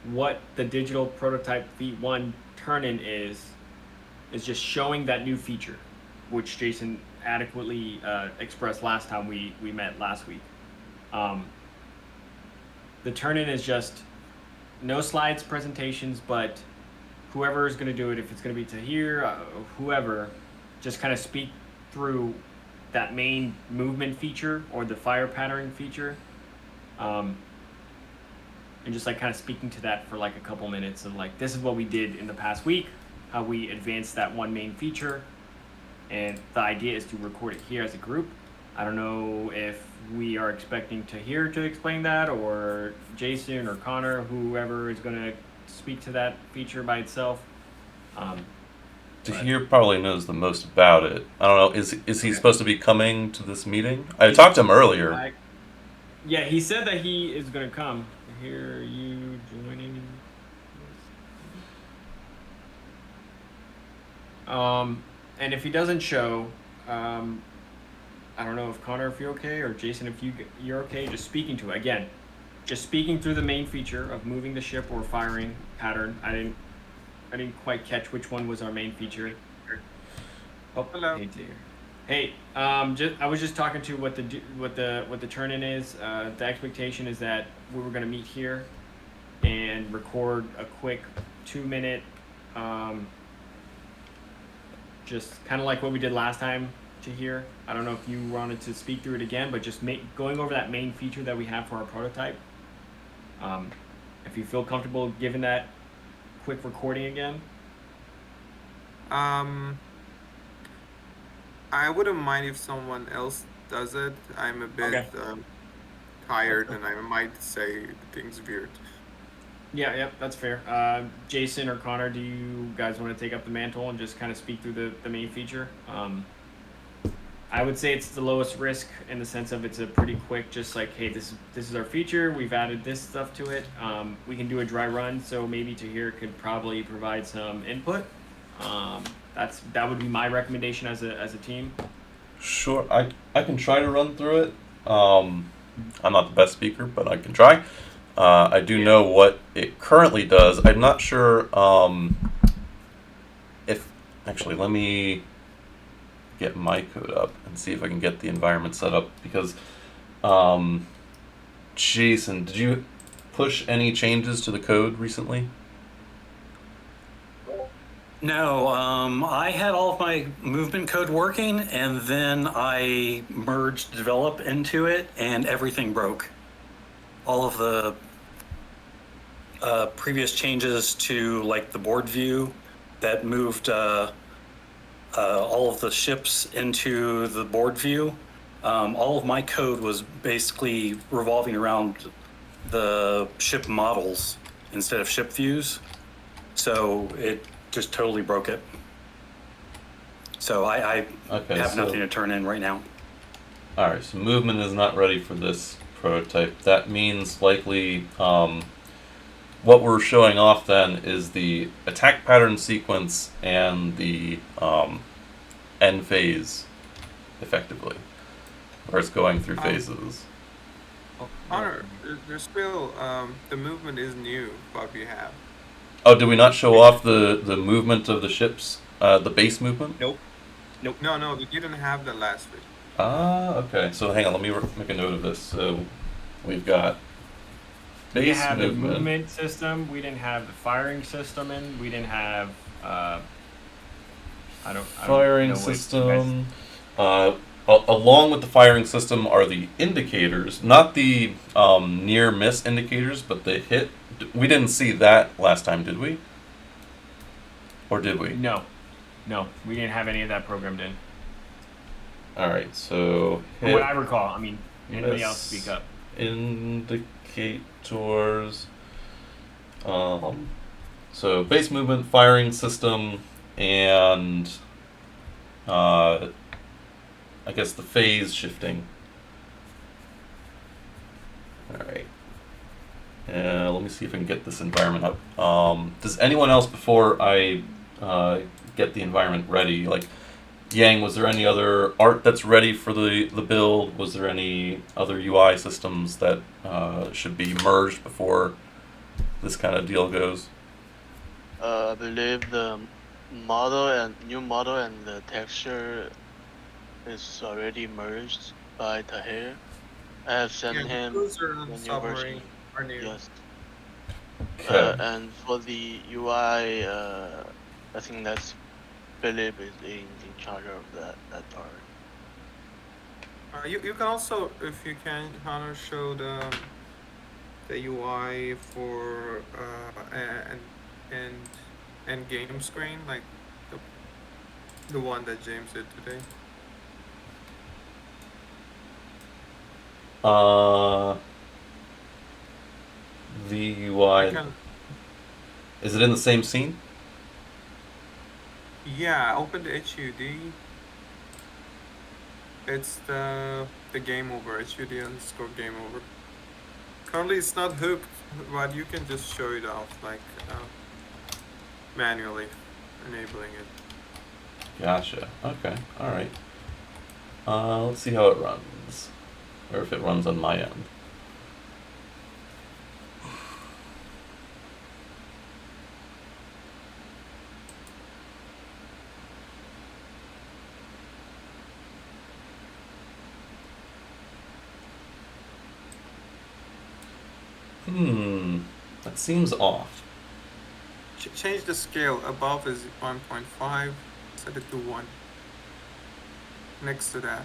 what the digital prototype V1 turn-in is just showing that new feature, which Jason adequately expressed last time we met last week. Um, the turn-in is just no slides, presentations, but whoever is going to do it, if it's going to be Tahir, whoever, just kind of speak through that main movement feature or the fire patterning feature, um, and just like kind of speaking to that for like a couple minutes of like, this is what we did in the past week, how we advanced that one main feature, and the idea is to record it here as a group. I don't know if we are expecting Tahir to explain that, or Jason or Connor, whoever is going to speak to that feature by itself. Um, but Tahir probably knows the most about it. I don't know. Is he okay, supposed to be coming to this meeting? I he's talked to him earlier. I yeah, he said that he is going to come. Here, you joining? Um, and if he doesn't show, um, I don't know if Connor, if you're okay, or Jason, if you're okay, just speaking to it again, just speaking through the main feature of moving the ship or firing pattern. I didn't quite catch which one was our main feature. Oh, Hello. hey dear. Hey, I was just talking to what the turn in is. The expectation is that we were gonna meet here and record a quick 2 minute, um, just kind of like what we did last time to here. I don't know if you wanted to speak through it again, but just going over that main feature that we have for our prototype. Um, if you feel comfortable giving that quick recording again. Um, I wouldn't mind if someone else does it. I'm a bit Okay. tired and I might say things weird. Yeah, yep, that's fair. Jason or Connor, do you guys want to take up the mantle and just kind of speak through the main feature? I would say it's the lowest risk in the sense of it's a pretty quick, just like, hey, this is our feature. We've added this stuff to it. We can do a dry run, so maybe Tahir could probably provide some input. Um, that would be my recommendation as a team. Sure, I can try to run through it. I'm not the best speaker, but I can try. I do Yeah. know what it currently does. I'm not sure if actually. Let me get my code up and see if I can get the environment set up because um, Jason, did you push any changes to the code recently? No, I had all of my movement code working, and then I merged develop into it, and everything broke. All of the previous changes to like the board view that moved all of the ships into the board view. All of my code was basically revolving around the ship models instead of ship views. So it just totally broke it. So I Okay, have so nothing to turn in right now. all right, so movement is not ready for this prototype. That means likely what we're showing off then is the attack pattern sequence and the end phase, effectively, where it's going through Um, phases. Connor, there's still the movement is new. What we have. Oh, did we not show off the movement of the ships, the base movement? Nope. Nope. No, we didn't have that last week. Ah, okay. So hang on, let me make a note of this. So we've got We didn't base have the movement. movement system. We didn't have the firing system in. We didn't have. I don't Firing know what you guys. system. Along with the firing system are the indicators, not the near miss indicators, but the hit. We didn't see that last time, did we? Or did we? No, no, we didn't have any of that programmed in. All right, so From what hit I recall, I mean, anybody else speak miss up? indicators. Um, so base movement, firing system, and uh, I guess the phase shifting. All right. Let me see if I can get this environment up. Does anyone else, before I get the environment ready, like Yang, was there any other art that's ready for the build? Was there any other UI systems that should be merged before this kind of deal goes? I believe the model and new model and the texture is already merged by Tahir. I have sent Yeah, the him cruiser and the new submarine version. are new. Yes. Okay. And for the UI, I think that's Philip is in charge of that part. You can also, if you can, Hunter, show the UI for and game screen, like the one that James did today. The You UI, can, is it in the same scene? yeah, open the HUD. It's the game over, HUD underscore game over. Currently it's not hooked, but you can just show it off, like manually enabling it. Gotcha. Okay. All right. Let's see how it runs, or if it runs on my end. That seems off. Change the scale. Above is 1.5. Set it to 1. Next to that.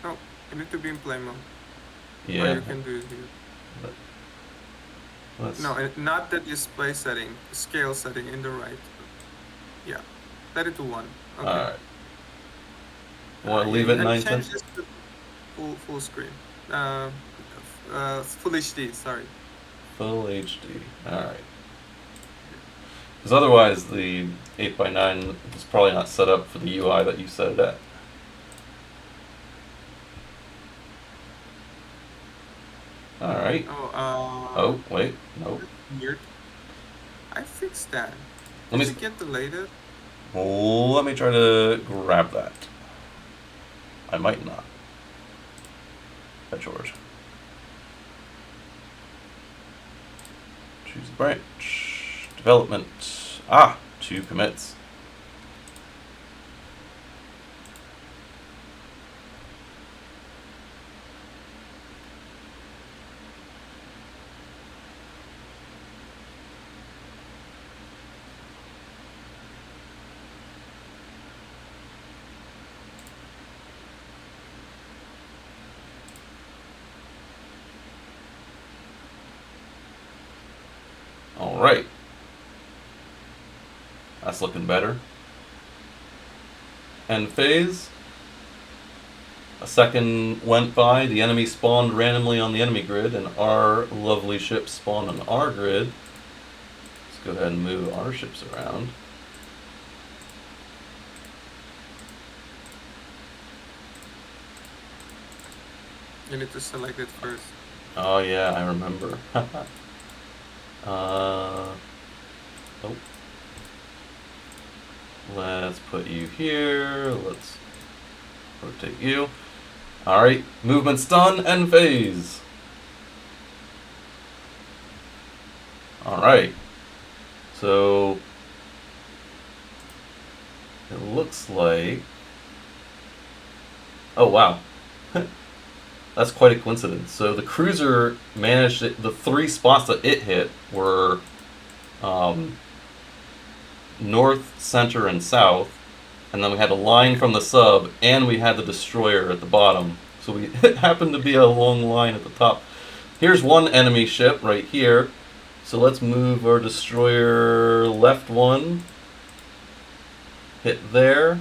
No, you need to be in play mode. Or Yeah. you can do it here. Let's, No, not the display setting. Scale setting in the right. Yeah. Set it to 1. Okay. all right. Want to leave it and 910? change this to full screen. Full HD. Sorry. Full HD. All right. Because otherwise, the 8x9 is probably not set up for the UI that you set it at. All right. Oh, wait. Nope. Weird. I fixed that. Let me Did it get deleted? let me try to grab that. I might not. By George. Choose a branch. Development. Ah, 2 commits. All right. That's looking better. End phase. A second went by, the enemy spawned randomly on the enemy grid, and our lovely ship spawned on our grid. Let's go ahead and move our ships around. You need to select it first. Oh yeah, I remember. Oh. Let's put you here. Let's rotate you. Alright, movement's done, end phase. Alright. So it looks like, oh wow. That's quite a coincidence. So the cruiser managed it, the 3 spots that it hit were north, center, and south. And then we had a line from the sub, and we had the destroyer at the bottom. So we it happened to be a long line at the top. Here's one enemy ship right here. So let's move our destroyer left 1. Hit there.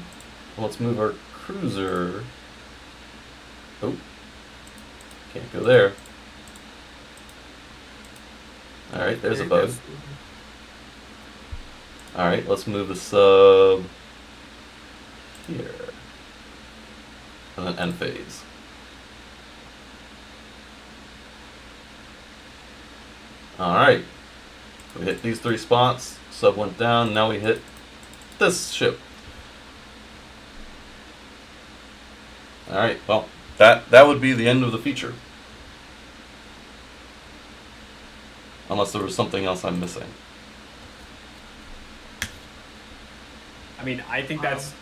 Let's move our cruiser. Oh. Can't go there. Alright, there's a bug. Alright, let's move the sub here. And then end phase. Alright. We hit these 3 spots, sub went down, now we hit this ship. All right. Well, that would be the end of the feature. Unless there was something else I'm missing. I mean, I think that's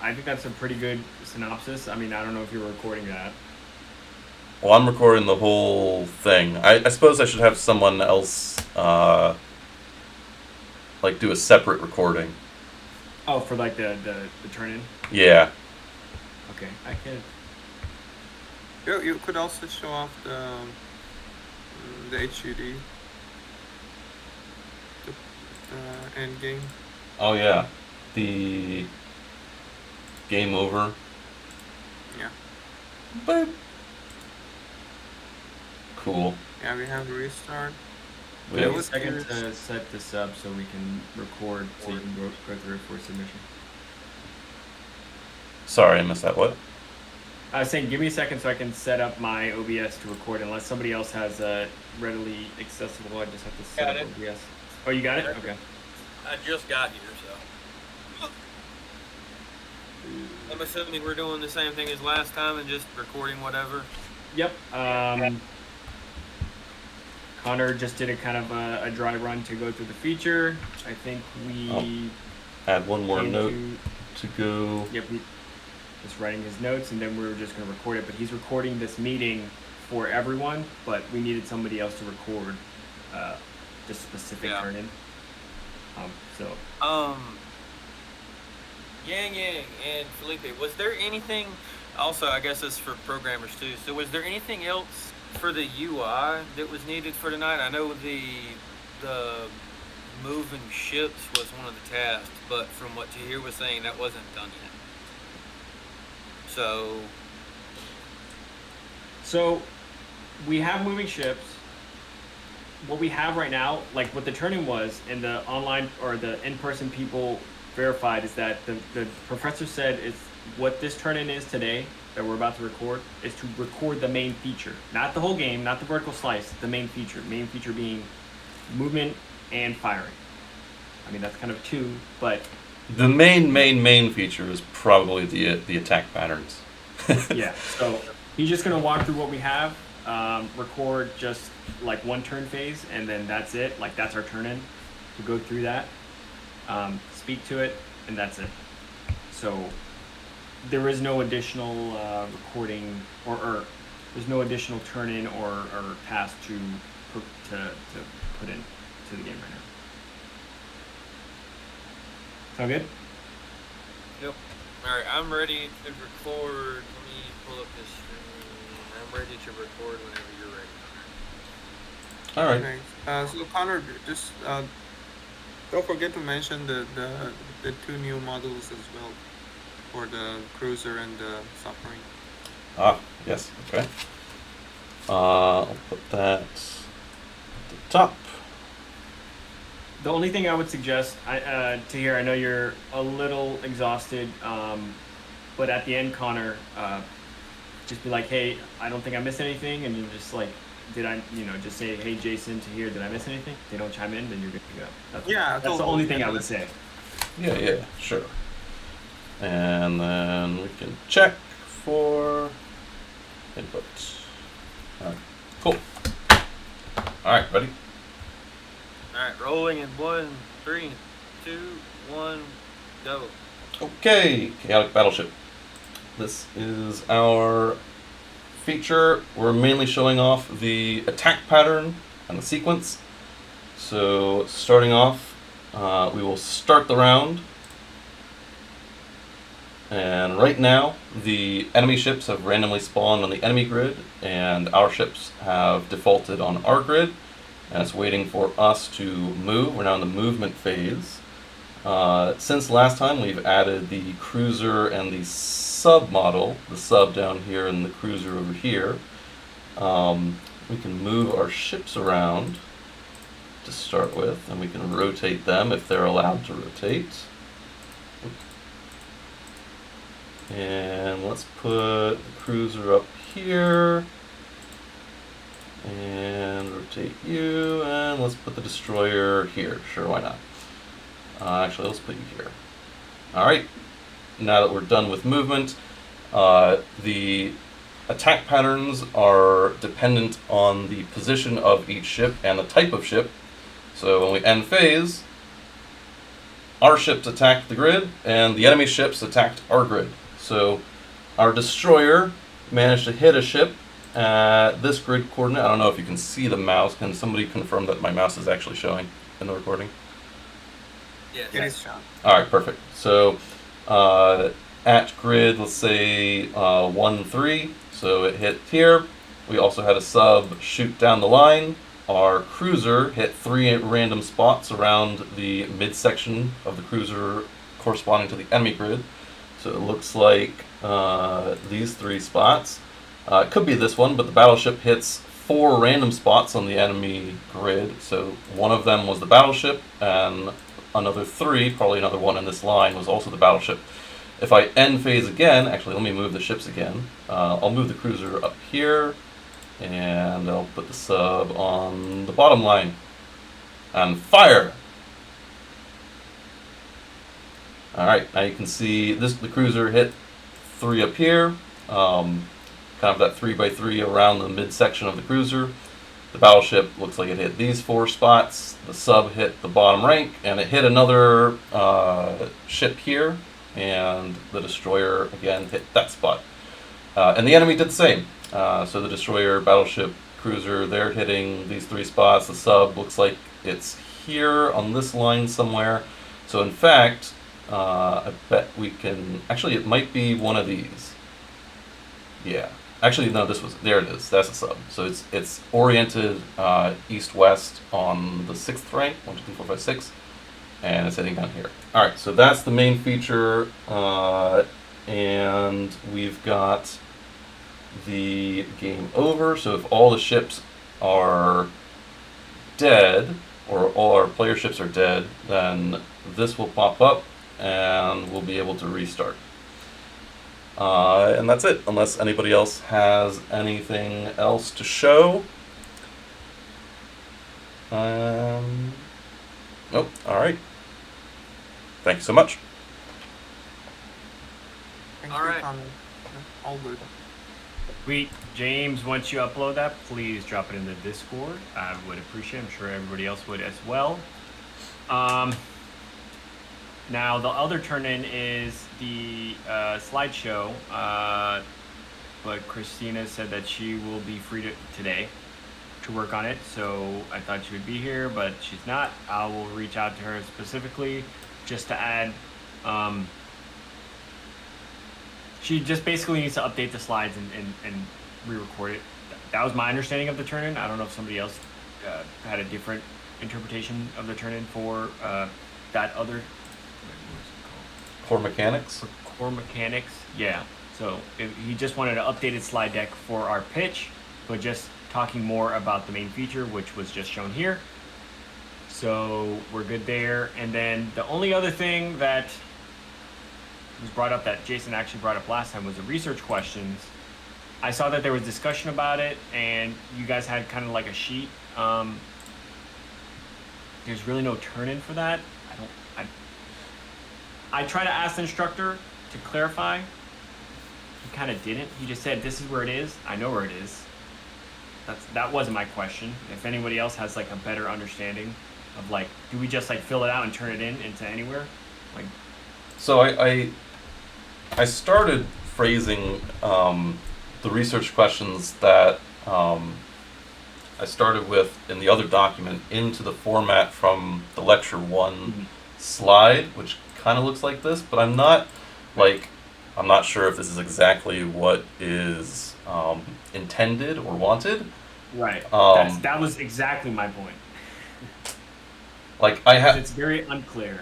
a pretty good synopsis. I mean, I don't know if you're recording that. Well, I'm recording the whole thing. I suppose I should have someone else, like, do a separate recording. Oh, for like the turn in. Yeah. Okay, I can. You could also show off the HUD, the end game. Oh yeah. The game over. Yeah. Boop. Cool. Yeah, we have restart. We Give have- me a was second curious. to set this up so we can record, so you can go through it for submission. Sorry, I missed that. What? I was saying, give me a second so I can set up my OBS to record. Unless somebody else has readily accessible, I just have to set Got up it. OBS. Oh, you got it? Okay. I just got here, so. I'm assuming we're doing the same thing as last time and just recording whatever. Yep. Connor just did a kind of a dry run to go through the feature. I think we Add one more came note to go. Yep. Just writing his notes, and then we were just going to record it. But he's recording this meeting for everyone, but we needed somebody else to record just specific Yeah. turn-in. So Yang and Felipe, was there anything, also I guess it's for programmers too, so was there anything else for the UI that was needed for tonight? I know the moving ships was one of the tasks, but from what Tahir was saying, that wasn't done yet. So we have moving ships. What we have right now, like what the turn-in was, and the online or the in-person people verified, is that the professor said is what this turn-in is today that we're about to record is to record the main feature, not the whole game, not the vertical slice, the main feature. Main feature being movement and firing. I mean, that's kind of two, but The main feature is probably the attack patterns. yeah. So he's just gonna walk through what we have, record just like one turn phase, and then that's it. Like that's our turn in to go through that, speak to it, and that's it. So there is no additional recording or there's no additional turn in or task to put in to the game right now. Sound good? Yep. Alright, I'm ready to record. Let me pull up this screen. I'm ready to record whenever you're ready. All right. Thanks. So Connor, just don't forget to mention the two new models as well, for the cruiser and the submarine. Ah, yes. Okay. I'll put that at the top. The only thing I would suggest, Tahir, I know you're a little exhausted, but at the end, Connor, just be like, hey, I don't think I missed anything, and you just like, just say, hey, Jason, Tahir, did I miss anything? If they don't chime in, then you're good to go. That's the only thing I would say. Yeah, sure. And then we can check for input. All right, cool. All right, ready? Alright, rolling in 1, 3, 2, 1, go. Okay, Chaotic Battleship. This is our feature. We're mainly showing off the attack pattern and the sequence. So starting off, we will start the round. And right now, the enemy ships have randomly spawned on the enemy grid, and our ships have defaulted on our grid. And it's waiting for us to move. We're now in the movement phase. Since last time, we've added the cruiser and the sub model, the sub down here and the cruiser over here. We can move our ships around to start with, and we can rotate them if they're allowed to rotate. And let's put the cruiser up here. And rotate you, and let's put the destroyer here. Sure, why not? Actually, let's put you here. Alright, now that we're done with movement, The attack patterns are dependent on the position of each ship and the type of ship. So when we end phase, our ships attacked the grid, and the enemy ships attacked our grid. So our destroyer managed to hit a ship at this grid coordinate. I don't know if you can see the mouse. Can somebody confirm that my mouse is actually showing in the recording? Yes. It is Sean. All right, perfect. So at grid, let's say 1, 3. So it hit here. We also had a sub shoot down the line. Our cruiser hit 3 random spots around the midsection of the cruiser corresponding to the enemy grid. So it looks like these 3 spots. It could be this one, but the battleship hits 4 random spots on the enemy grid. So one of them was the battleship, and another 3, probably another one in this line, was also the battleship. If I end phase again, actually let me move the ships again. I'll move the cruiser up here, and I'll put the sub on the bottom line. And fire! Alright, now you can see the cruiser hit 3 up here. Kind of that 3x3 around the midsection of the cruiser. The battleship looks like it hit these 4 spots. The sub hit the bottom rank, and it hit another ship here. And the destroyer again hit that spot. And the enemy did the same. So the destroyer, battleship, cruiser, they're hitting these 3 spots. The sub looks like it's here on this line somewhere. So in fact, I bet we can... Actually, it might be one of these. Yeah. Actually, no, there it is. That's a sub. So it's oriented east-west on the 6th rank, 1, 2, 3, 4, 5, 6. And it's heading down here. Alright, so that's the main feature. And we've got the game over. So if all the ships are dead, or all our player ships are dead, then this will pop up and we'll be able to restart. And that's it, unless anybody else has anything else to show. Nope, alright. Thank you so much. Thank All you, right. Tommy. All good. Sweet. James, once you upload that, please drop it in the Discord. I would appreciate it. I'm sure everybody else would as well. Now, the other turn-in is the slideshow, but Christina said that she will be free today to work on it, so I thought she would be here, but she's not. I will reach out to her specifically just to add... she just basically needs to update the slides and re-record it. That was my understanding of the turn-in. I don't know if somebody else had a different interpretation of the turn-in for that other... What is it called? Core mechanics? Core mechanics, yeah. So he just wanted an updated slide deck for our pitch, but just talking more about the main feature, which was just shown here. So we're good there. And then the only other thing that was brought up that Jason actually brought up last time was the research questions. I saw that there was discussion about it, and you guys had kind of like a sheet. There's really no turn-in for that. I tried to ask the instructor to clarify. He kind of didn't. He just said, "This is where it is. I know where it is." That wasn't my question. If anybody else has like a better understanding of like, do we just like fill it out and turn it into anywhere? Like, So I started phrasing the research questions that I started with in the other document into the format from the lecture 1 slide, which kind of looks like this, but I'm not sure if this is exactly what is intended or wanted. right. That was exactly my point. Like I have, It's very unclear.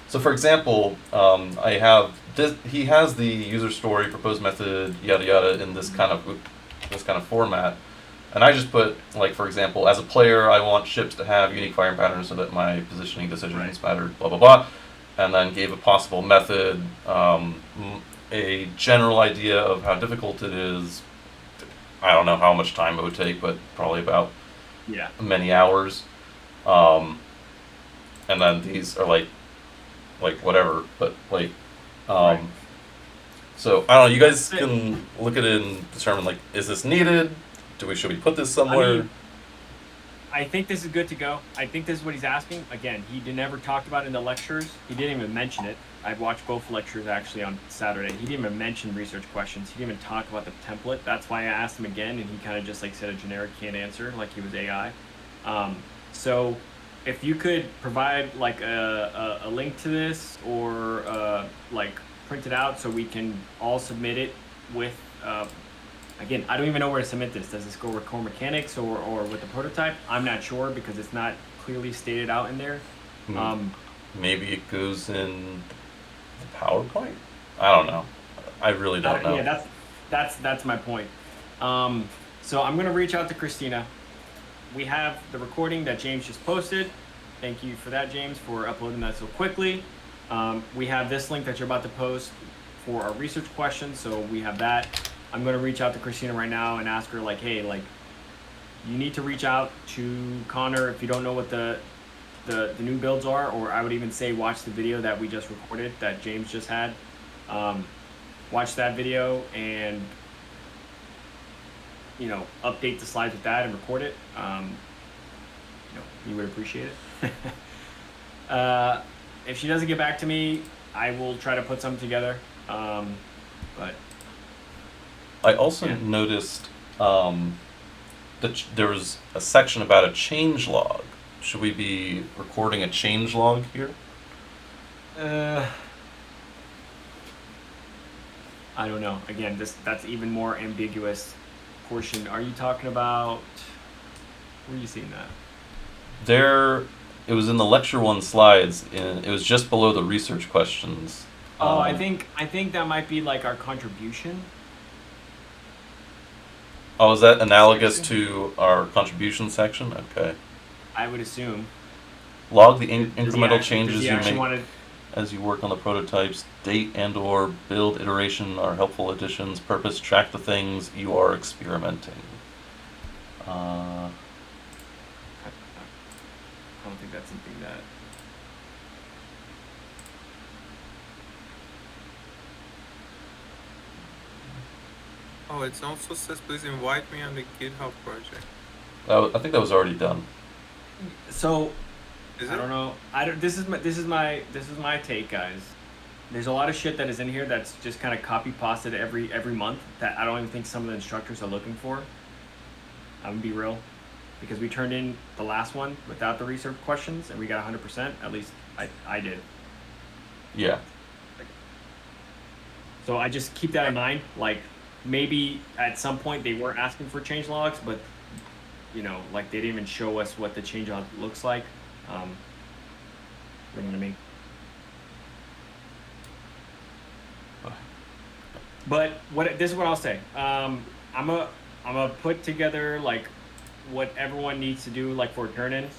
so for example, I have he has the user story, proposed method, yada yada in this kind of format, and I just put, like, for example, as a player, I want ships to have unique firing patterns so that my positioning decisions matter, blah blah blah, and then gave a possible method, a general idea of how difficult it is. I don't know how much time it would take, but probably about many hours. And then these are like whatever, but like, Right. So I don't know. You guys That's it. can look at it and determine like, is this needed? Should we put this somewhere? mean, I think this is good to go. I think this is what he's asking. Again, he never talked about it in the lectures. He didn't even mention it. I watched both lectures actually on Saturday. He didn't even mention research questions. He didn't even talk about the template. That's why I asked him again, and he kind of just like said a generic can't answer, like he was AI. So if you could provide like a link to this or like print it out so we can all submit it with again, I don't even know where to submit this. Does this go with core mechanics or with the prototype? I'm not sure because it's not clearly stated out in there. Maybe it goes in the PowerPoint. I don't know. I really don't know. Yeah, that's my point. So I'm gonna reach out to Christina. We have the recording that James just posted. Thank you for that, James, for uploading that so quickly. We have this link that you're about to post for our research questions, so we have that. I'm gonna reach out to Christina right now and ask her like, hey, like, you need to reach out to Connor if you don't know what the new builds are, or I would even say watch the video that we just recorded that James just had. Watch that video and update the slides with that and record it. You would appreciate it. If she doesn't get back to me, I will try to put something together. But I also noticed that there was a section about a change log. Should we be recording a change log here? I don't know. Again, that's even more ambiguous portion. Are you talking about? Where are you seeing that? It was in the lecture 1 slides, and it was just below the research questions. Oh, I think that might be like our contribution. Oh, is that analogous to our contribution section? Okay. I would assume. Log the Does he incremental actually- changes does he you actually make wanna- as you work on the prototypes. Date and/or build iteration are helpful additions. Purpose: track the things you are experimenting. I don't think that's something that. Oh, it also says please invite me on the GitHub project. I think that was already done. So Is I it? don't know. This is my take, guys. There's a lot of shit that is in here that's just kind of copy pasted every month that I don't even think some of the instructors are looking for. I'm gonna be real, because we turned in the last one without the research questions and we got 100%. At least I did. Yeah. So I just keep that in mind. Like maybe at some point they were asking for change logs, but like they didn't even show us what the change log looks like. You know what I mean? But this is what I'll say. I'm gonna put together like what everyone needs to do like for turn-in,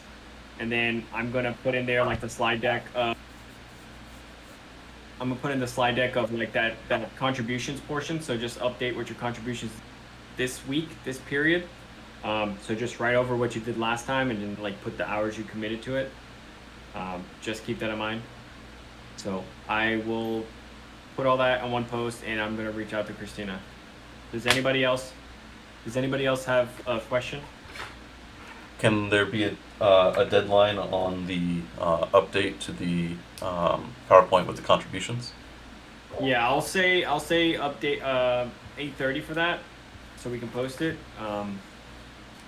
and then I'm gonna put in there like the slide deck. I'm gonna put in the slide deck of like that contributions portion. So just update what your contributions this week, this period. So just write over what you did last time and then like put the hours you committed to it. Just keep that in mind. So I will put all that on one post and I'm gonna reach out to Christina. Does anybody else have a question? Can there be a deadline on the update to the PowerPoint with the contributions? Yeah, I'll say update 8:30 for that, so we can post it.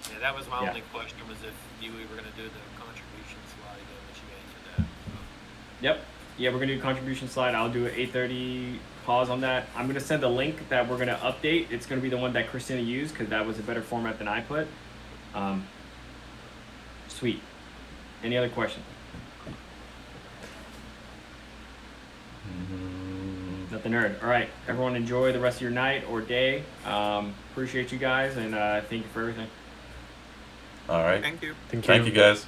Yeah, that was my Yeah. only question, was if we were going to do the contribution slide, but you answered that. Yep. Yeah, we're gonna do contribution slide. I'll do an 8:30 pause on that. I'm gonna send the link that we're gonna update. It's gonna be the one that Christina used because that was a better format than I put. Sweet. Any other questions? Not the nerd. All right, everyone, enjoy the rest of your night or day. Appreciate you guys and thank you for everything. All right. Thank you. Thank you, guys.